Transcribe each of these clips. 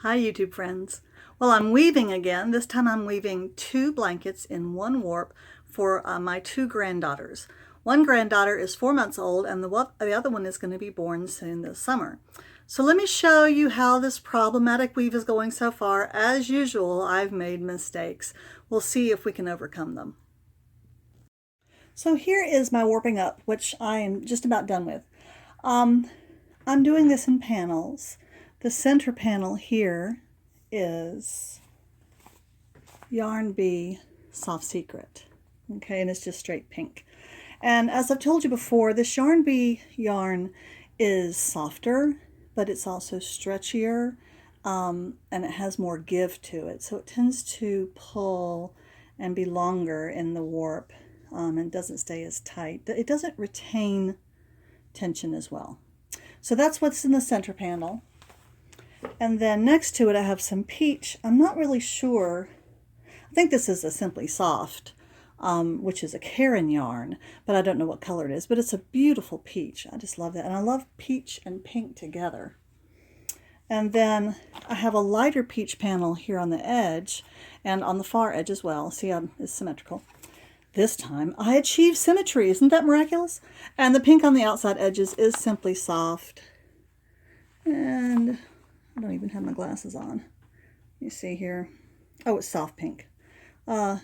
Hi YouTube friends. Well, I'm weaving again. This time I'm weaving 2 blankets in 1 warp for my 2 granddaughters. One granddaughter is 4 months old and the other one is going to be born soon this summer. So let me show you how this problematic weave is going so far. As usual, I've made mistakes. We'll see if we can overcome them. So here is my warping up, which I am just about done with. I'm doing this in panels. The center panel here is Yarn Bee Soft Secret. Okay, and it's just straight pink. And as I've told you before, this Yarn Bee yarn is softer, but it's also stretchier, and it has more give to it. So it tends to pull and be longer in the warp, and doesn't stay as tight. It doesn't retain tension as well. So that's what's in the center panel. And then next to it I have some peach. I'm not really sure. I think this is a Simply Soft, which is a Karen yarn, but I don't know what color it is. But it's a beautiful peach. I just love that. And I love peach and pink together. And then I have a lighter peach panel here on the edge and on the far edge as well. See how it's symmetrical. This time I achieved symmetry. Isn't that miraculous? And the pink on the outside edges is Simply Soft. And I don't even have my glasses on. You see here. Oh, it's soft pink. Yeah.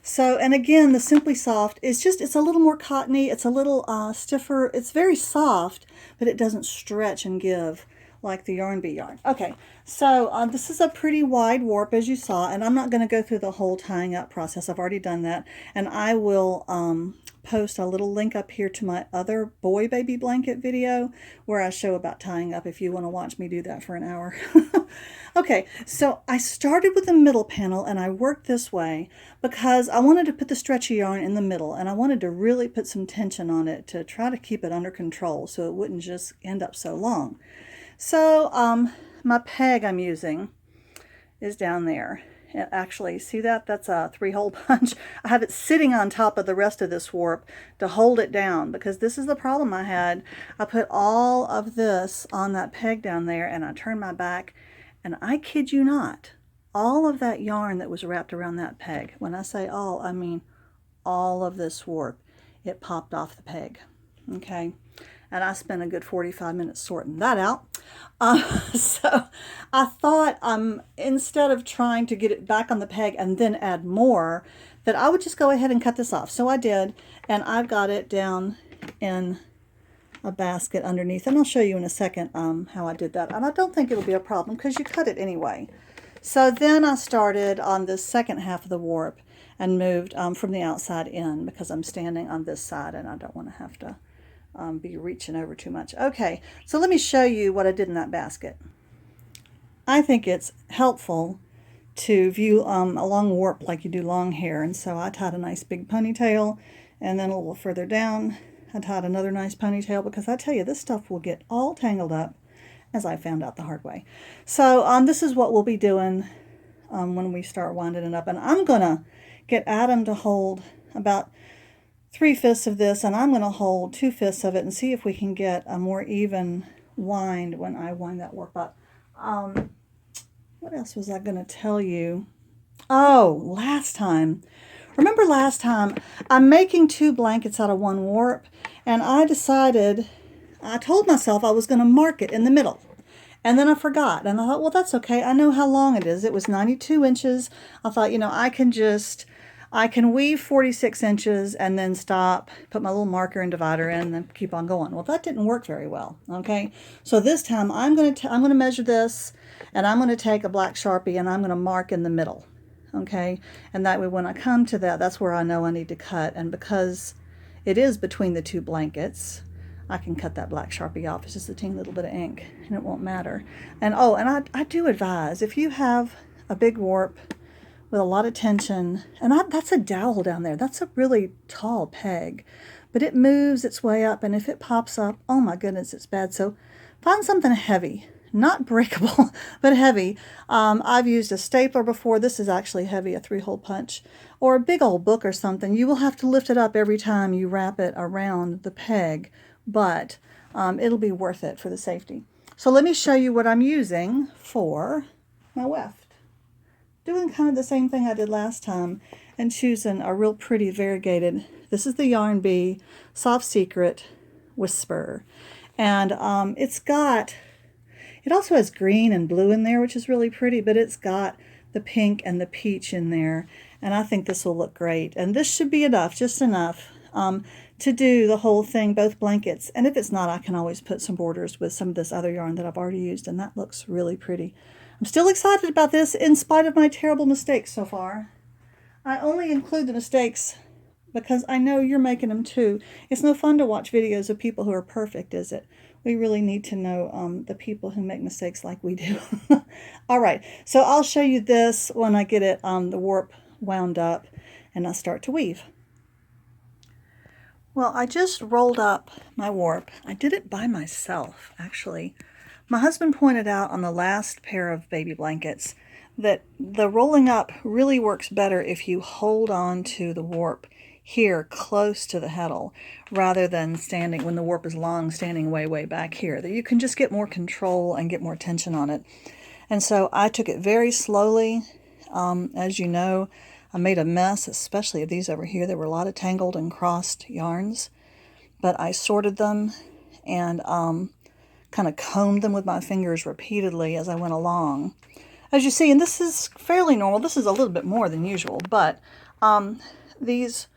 So, and again, the Simply Soft is just, it's a little more cottony. It's a little stiffer. It's very soft, but it doesn't stretch and give like the Yarn Bee yarn. Okay, so this is a pretty wide warp, as you saw, and I'm not going to go through the whole tying up process. I've already done that, and I will post a little link up here to my other boy baby blanket video where I show about tying up if you want to watch me do that for an hour. Okay, so I started with the middle panel and I worked this way because I wanted to put the stretchy yarn in the middle, and I wanted to really put some tension on it to try to keep it under control so it wouldn't just end up so long. So my peg I'm using is down there. Actually, see that? That's a 3-hole punch. I have it sitting on top of the rest of this warp to hold it down, because this is the problem I had. I put all of this on that peg down there and I turned my back, and I kid you not, all of that yarn that was wrapped around that peg, when I say all, I mean all of this warp, it popped off the peg. Okay, and I spent a good 45 minutes sorting that out. So I thought instead of trying to get it back on the peg and then add more, that I would just go ahead and cut this off. So I did, and I've got it down in a basket underneath, and I'll show you in a second how I did that. And I don't think it'll be a problem because you cut it anyway. So then I started on the second half of the warp and moved from the outside in, because I'm standing on this side and I don't want to have to be reaching over too much. Okay, so let me show you what I did in that basket. I think it's helpful to view a long warp like you do long hair, and so I tied a nice big ponytail, and then a little further down I tied another nice ponytail, because I tell you, this stuff will get all tangled up, as I found out the hard way. So this is what we'll be doing when we start winding it up, and I'm gonna get Adam to hold about 3/5 of this, and I'm going to hold 2/5 of it and see if we can get a more even wind when I wind that warp up. What else was I going to tell you? Oh, remember last time, I'm making 2 blankets out of 1 warp, and I told myself I was going to mark it in the middle. And then I forgot, and I thought, well, that's okay. I know how long it is. It was 92 inches. I thought, you know, I can weave 46 inches and then stop, put my little marker and divider in, and then keep on going. Well, that didn't work very well, okay? So this time I'm going to measure this, and I'm going to take a black Sharpie and I'm going to mark in the middle, okay? And that way when I come to that, that's where I know I need to cut. And because it is between the 2 blankets, I can cut that black Sharpie off. It's just a teeny little bit of ink, and it won't matter. And oh, and I do advise, if you have a big warp with a lot of tension, and that's a dowel down there. That's a really tall peg, but it moves its way up, and if it pops up, oh my goodness, it's bad. So find something heavy, not breakable, but heavy. I've used a stapler before. This is actually heavy, a 3-hole punch, or a big old book or something. You will have to lift it up every time you wrap it around the peg, but it'll be worth it for the safety. So let me show you what I'm using for my weft. Doing kind of the same thing I did last time and choosing a real pretty variegated. This is the Yarn Bee Soft Secret Whisper. And it also has green and blue in there, which is really pretty, but it's got the pink and the peach in there. And I think this will look great. And this should be enough, just enough, to do the whole thing, both blankets. And if it's not, I can always put some borders with some of this other yarn that I've already used, and that looks really pretty. I'm still excited about this in spite of my terrible mistakes so far. I only include the mistakes because I know you're making them too. It's no fun to watch videos of people who are perfect, is it? We really need to know the people who make mistakes like we do. All right, so I'll show you this when I get it the warp wound up and I start to weave. Well, I just rolled up my warp. I did it by myself, actually. My husband pointed out on the last pair of baby blankets that the rolling up really works better if you hold on to the warp here close to the heddle rather than standing, when the warp is long, standing way, way back here. That you can just get more control and get more tension on it. And so I took it very slowly. As you know, I made a mess, especially of these over here. There were a lot of tangled and crossed yarns, but I sorted them and kind of combed them with my fingers repeatedly as I went along. As you see, and this is fairly normal, this is a little bit more than usual, but these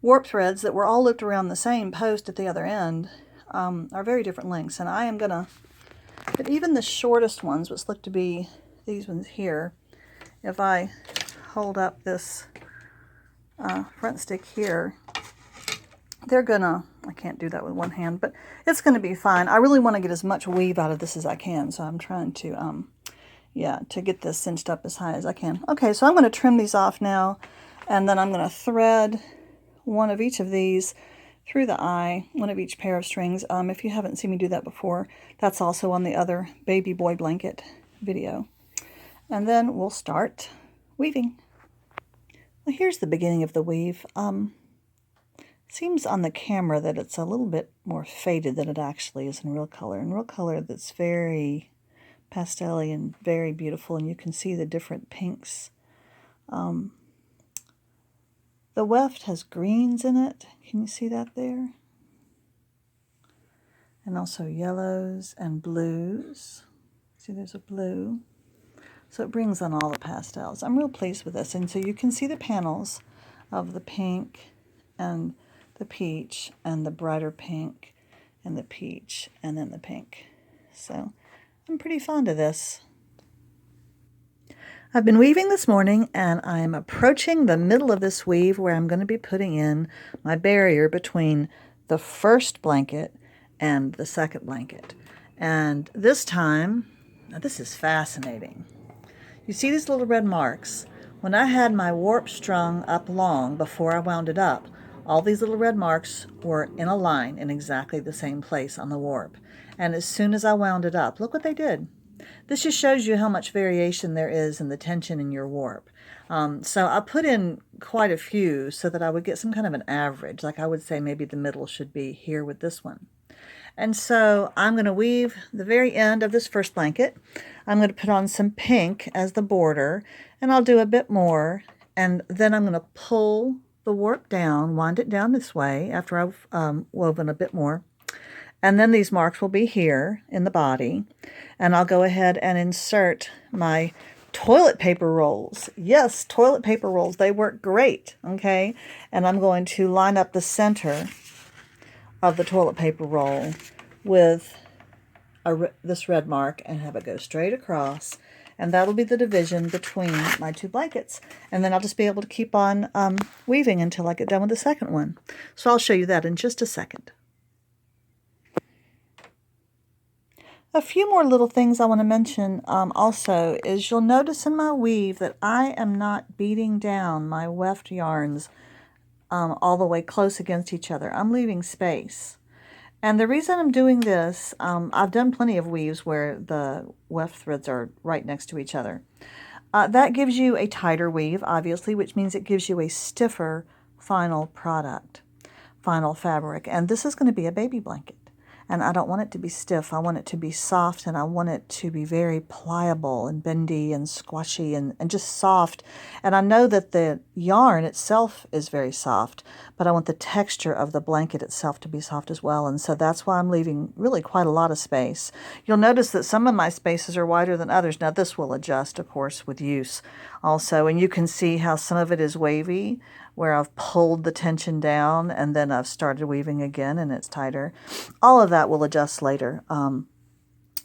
warp threads that were all looped around the same post at the other end are very different lengths, and I am gonna, but even the shortest ones, which look to be these ones here, if I hold up this front stick here, they're gonna, I can't do that with one hand, but it's gonna be fine. I really want to get as much weave out of this as I can, so I'm trying to, yeah, to get this cinched up as high as I can. Okay, so I'm going to trim these off now, and then I'm going to thread one of each of these through the eye, one of each pair of strings. If you haven't seen me do that before, that's also on the other baby boy blanket video. And then we'll start weaving. Well, here's the beginning of the weave. Seems on the camera that it's a little bit more faded than it actually is in real color. In real color, that's very pastel-y and very beautiful, and you can see the different pinks. The weft has greens in it. Can you see that there? And also yellows and blues. See, there's a blue. So it brings on all the pastels. I'm real pleased with this. And so you can see the panels of the pink and the peach and the brighter pink and the peach and then the pink. So I'm pretty fond of this. I've been weaving this morning, and I'm approaching the middle of this weave where I'm going to be putting in my barrier between the first blanket and the second blanket. And this time, now this is fascinating. You see these little red marks? When I had my warp strung up long before I wound it up, all these little red marks were in a line in exactly the same place on the warp. And as soon as I wound it up, look what they did. This just shows you how much variation there is in the tension in your warp. So I put in quite a few so that I would get some kind of an average. Like I would say maybe the middle should be here with this one. And so I'm going to weave the very end of this first blanket. I'm going to put on some pink as the border, and I'll do a bit more. And then I'm going to pull the warp down, wind it down this way after I've woven a bit more. And then these marks will be here in the body. And I'll go ahead and insert my toilet paper rolls. Yes, toilet paper rolls. They work great, okay? And I'm going to line up the center of the toilet paper roll with this red mark and have it go straight across. And that'll be the division between my two blankets. And then I'll just be able to keep on weaving until I get done with the second one. So I'll show you that in just a second. A few more little things I want to mention also is you'll notice in my weave that I am not beating down my weft yarns all the way close against each other. I'm leaving space. And the reason I'm doing this, I've done plenty of weaves where the weft threads are right next to each other. That gives you a tighter weave, obviously, which means it gives you a stiffer final product, final fabric. And this is going to be a baby blanket. and I don't want it to be stiff. I want it to be soft, and I want it to be very pliable and bendy and squashy and just soft. And I know that the yarn itself is very soft, but I want the texture of the blanket itself to be soft as well. And so that's why I'm leaving really quite a lot of space. You'll notice that some of my spaces are wider than others. Now this will adjust, of course, with use also. And you can see how some of it is wavy, where I've pulled the tension down and then I've started weaving again and it's tighter. All of that will adjust later. And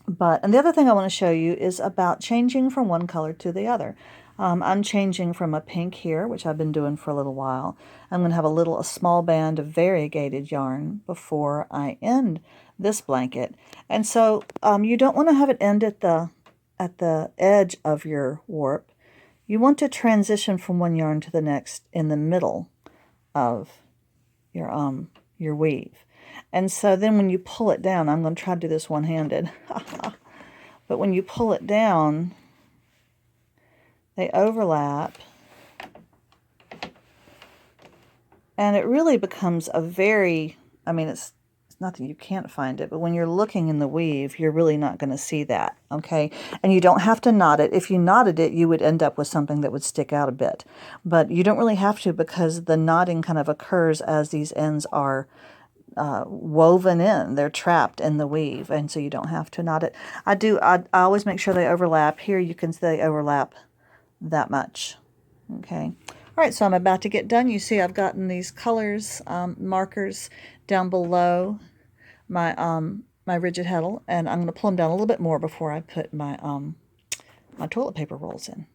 the other thing I want to show you is about changing from one color to the other. I'm changing from a pink here, which I've been doing for a little while. I'm going to have a small band of variegated yarn before I end this blanket. And so you don't want to have it end at the edge of your warp. You want to transition from one yarn to the next in the middle of your weave. And so then when you pull it down, I'm going to try to do this one-handed, but when you pull it down, they overlap, and it really becomes a very, I mean, it's not that you can't find it, but when you're looking in the weave, you're really not going to see that, okay? And you don't have to knot it. If you knotted it, you would end up with something that would stick out a bit. But you don't really have to, because the knotting kind of occurs as these ends are woven in. They're trapped in the weave, and so you don't have to knot it. I always make sure they overlap. Here you can see they overlap that much, okay? All right, so I'm about to get done. You see I've gotten these colors, markers down below my rigid heddle, and I'm going to pull them down a little bit more before I put my my toilet paper rolls in.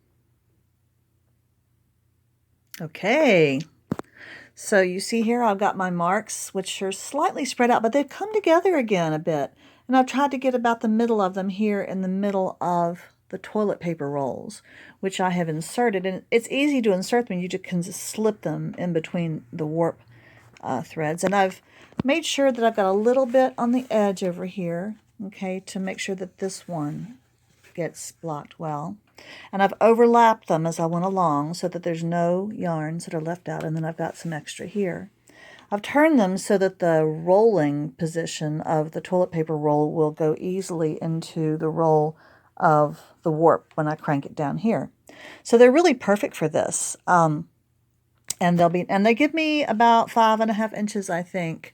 Okay, so you see here I've got my marks, which are slightly spread out, but they've come together again a bit, and I've tried to get about the middle of them here in the middle of the toilet paper rolls, which I have inserted. And it's easy to insert them. You just can slip them in between the warp threads. And I've made sure that I've got a little bit on the edge over here, okay, to make sure that this one gets blocked well. And I've overlapped them as I went along so that there's no yarns that are left out, and then I've got some extra here. I've turned them so that the rolling position of the toilet paper roll will go easily into the roll of the warp when I crank it down here. So they're really perfect for this. And they give me about 5.5 inches, I think,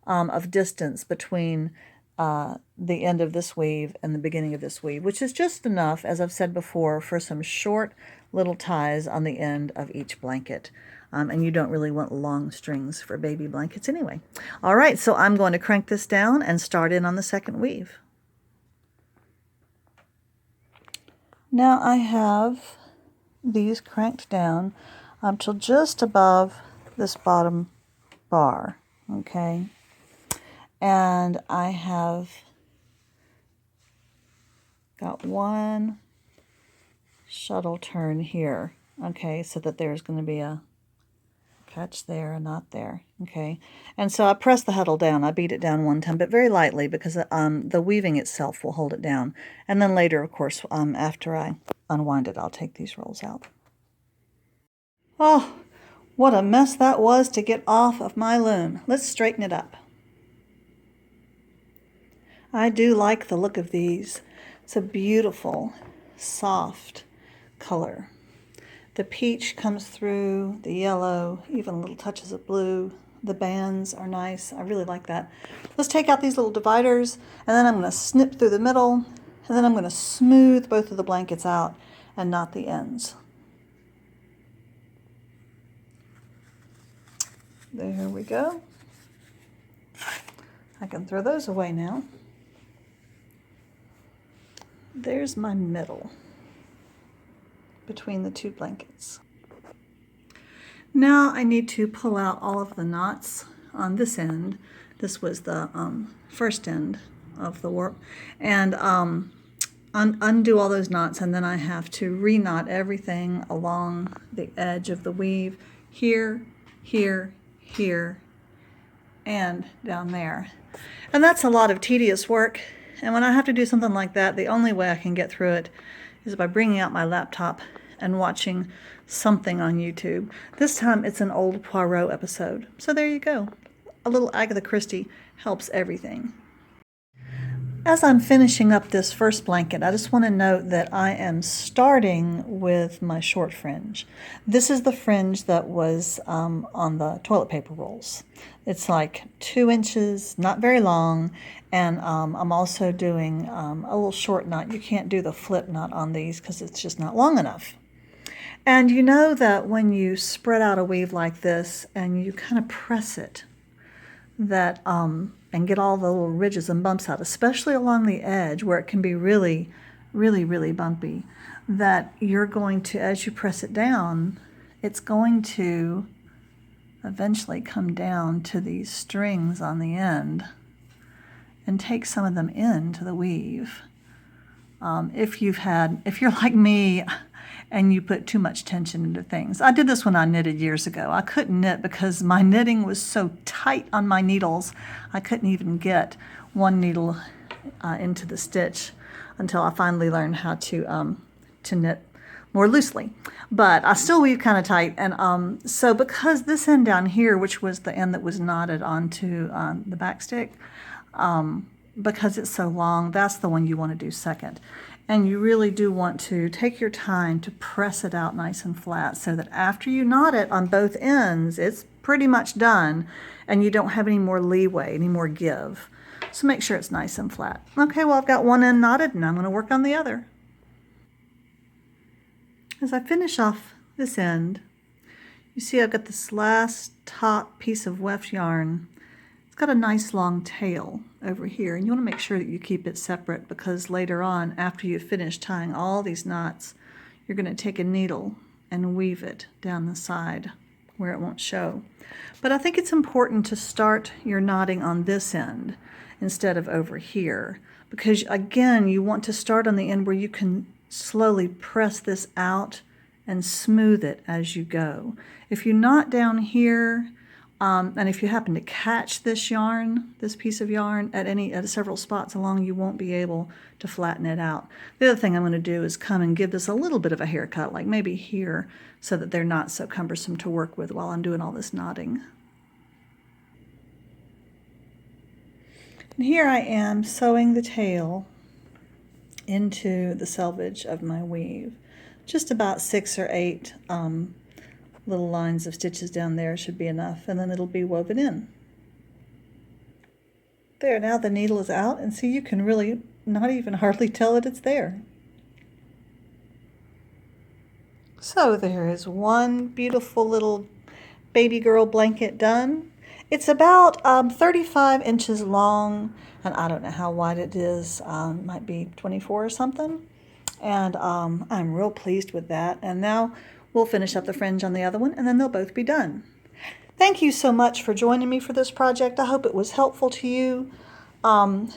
of distance between the end of this weave and the beginning of this weave, which is just enough, as I've said before, for some short little ties on the end of each blanket. And you don't really want long strings for baby blankets anyway. All right, so I'm going to crank this down and start in on the second weave. Now I have these cranked down till just above this bottom bar, okay? And I have got one shuttle turn here, okay, so that there's going to be a catch there, a knot there, okay? And so I press the heddle down. I beat it down one time, but very lightly, because the weaving itself will hold it down. And then later, of course, after I unwind it, I'll take these rolls out. Oh, what a mess that was to get off of my loom. Let's straighten it up. I do like the look of these. It's a beautiful, soft color. The peach comes through, the yellow, even little touches of blue. The bands are nice. I really like that. Let's take out these little dividers, and then I'm going to snip through the middle, and then I'm going to smooth both of the blankets out and knot the ends. There we go. I can throw those away now. There's my middle between the two blankets. Now I need to pull out all of the knots on this end. This was the first end of the warp, and undo all those knots, and then I have to re-knot everything along the edge of the weave here, here, here, and down there. And that's a lot of tedious work, and when I have to do something like that, the only way I can get through it is by bringing out my laptop and watching something on YouTube. This time it's an old Poirot episode. So there you go. A little Agatha Christie helps everything. As I'm finishing up this first blanket, I just want to note that I am starting with my short fringe. This is the fringe that was on the toilet paper rolls. It's like 2 inches, not very long, and I'm also doing a little short knot. You can't do the flip knot on these because it's just not long enough. And you know that when you spread out a weave like this and you kind of press it, that and get all the little ridges and bumps out, especially along the edge where it can be really, really, really bumpy, that you're going to, as you press it down, it's going to eventually come down to these strings on the end and take some of them into the weave. If you're like me and you put too much tension into things. I did this when I knitted years ago. I couldn't knit because my knitting was so tight on my needles. I couldn't even get one needle into the stitch until I finally learned how to knit more loosely. But I still weave kind of tight. And so because this end down here, which was the end that was knotted onto the back stick, because it's so long, that's the one you want to do second. And you really do want to take your time to press it out nice and flat so that after you knot it on both ends, it's pretty much done and you don't have any more leeway, any more give. So make sure it's nice and flat. Okay, well, I've got one end knotted and I'm going to work on the other. As I finish off this end, you see I've got this last top piece of weft yarn. It's got a nice long tail over here, and you want to make sure that you keep it separate because later on, after you've finished tying all these knots, you're going to take a needle and weave it down the side where it won't show. But I think it's important to start your knotting on this end instead of over here because, again, you want to start on the end where you can slowly press this out and smooth it as you go. If you knot down here, and if you happen to catch this yarn, this piece of yarn at several spots along, you won't be able to flatten it out. The other thing I'm going to do is come and give this a little bit of a haircut, like maybe here, so that they're not so cumbersome to work with while I'm doing all this knotting. And here I am sewing the tail into the selvage of my weave. Just about 6 or 8 little lines of stitches down there should be enough, and then it'll be woven in. There, now the needle is out, and see, you can really not even hardly tell that it's there. So there is one beautiful little baby girl blanket done. It's about 35 inches long, and I don't know how wide it is. Might be 24 or something. And I'm real pleased with that. And now we'll finish up the fringe on the other one, and then they'll both be done. Thank you so much for joining me for this project. I hope it was helpful to you. I'm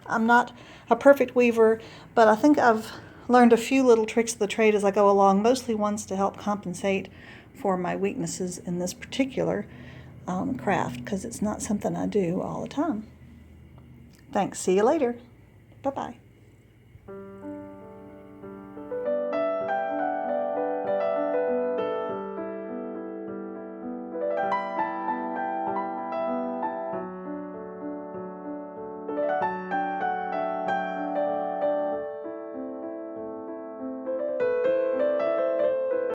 not a perfect weaver, but I think I've learned a few little tricks of the trade as I go along, mostly ones to help compensate for my weaknesses in this particular craft, because it's not something I do all the time. Thanks. See you later. Bye-bye.